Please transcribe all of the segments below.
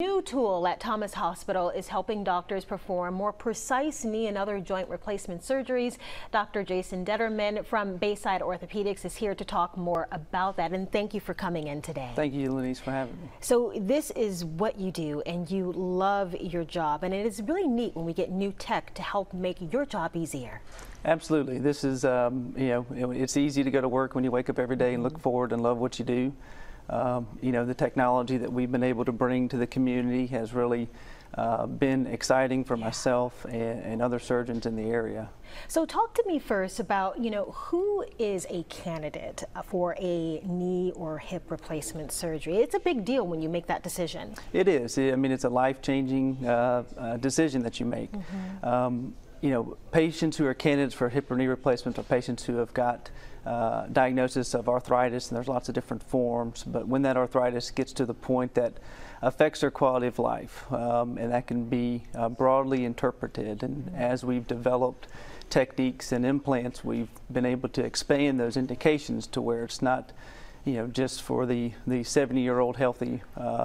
New tool at Thomas Hospital is helping doctors perform more precise knee and other joint replacement surgeries. Dr. Jason Determann from Bayside Orthopaedics is here to talk more about that, and thank you for coming in today. Thank you, Lenise, for having me. So this is what you do, and you love your job, and it is really neat when we get new tech to help make your job easier. Absolutely. This is, it's easy to go to work when you wake up every day and look forward and love what you do. The technology that we've been able to bring to the community has really been exciting for myself and other surgeons in the area. So talk to me first about, who is a candidate for a knee or hip replacement surgery? It's a big deal when you make that decision. It is. I mean, it's a life-changing decision that you make. Patients who are candidates for hip or knee replacement are patients who have got diagnosis of arthritis, and there's lots of different forms, but when that arthritis gets to the point that affects their quality of life, and that can be broadly interpreted, and as we've developed techniques and implants, we've been able to expand those indications to where it's not just for the 70-year-old healthy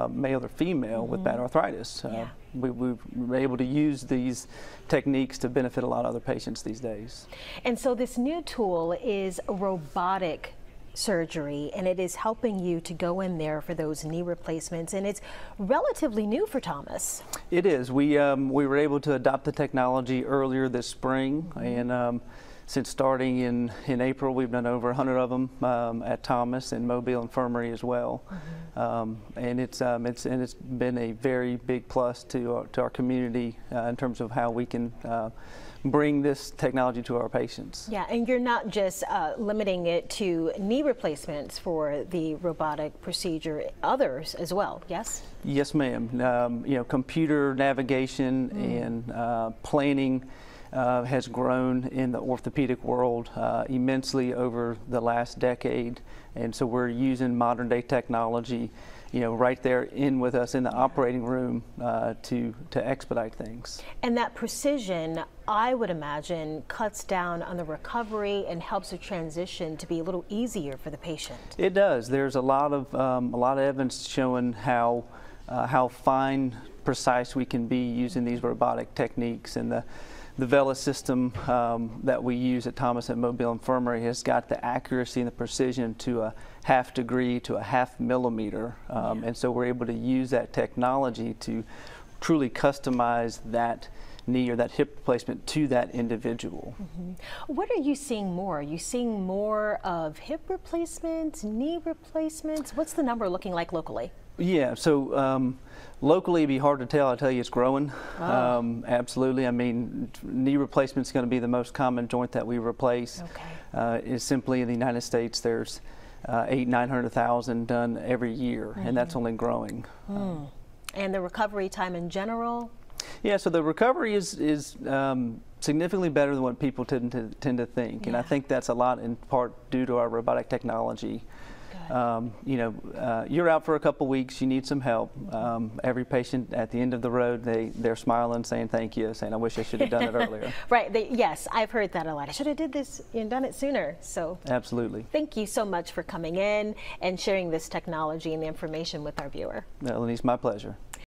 male or female with bad arthritis. We're able to use these techniques to benefit a lot of other patients these days. And so this new tool is robotic surgery, and it is helping you to go in there for those knee replacements, and it's relatively new for Thomas. It is. We were able to adopt the technology earlier this spring, and since starting in April, we've done over 100 of them at Thomas and Mobile Infirmary as well, and it's been a very big plus to our community in terms of how we can bring this technology to our patients. Yeah, and you're not just limiting it to knee replacements for the robotic procedure, others as well, yes? Yes, ma'am. Computer navigation and planning has grown in the orthopedic world immensely over the last decade, and so we're using modern day technology right there with us in the operating room to expedite things. And that precision, I would imagine, cuts down on the recovery and helps the transition to be a little easier for the patient. It does. There's a lot of evidence showing how fine, precise we can be using these robotic techniques, and the VELA system that we use at Thomas and Mobile Infirmary has got the accuracy and the precision to a ½ degree to a ½ millimeter, and so we're able to use that technology to truly customize that knee or that hip replacement to that individual. What are you seeing more? Are you seeing more of hip replacements, knee replacements? What's the number looking like locally? Yeah, so locally it'd be hard to tell. I'll tell you it's growing. Absolutely. I mean, knee replacement is going to be the most common joint that we replace. Is simply in the United States there's 800,000–900,000 done every year, and that's only growing. And the recovery time in general? Yeah, so the recovery is significantly better than what people tend to think, and I think that's a lot in part due to our robotic technology. You're out for a couple weeks, you need some help. Every patient at the end of the road, they're smiling, saying thank you, saying I wish I should have done it earlier. Right, yes, I've heard that a lot. I should have did this and done it sooner. So absolutely. Thank you so much for coming in and sharing this technology and the information with our viewer. Lenise, my pleasure.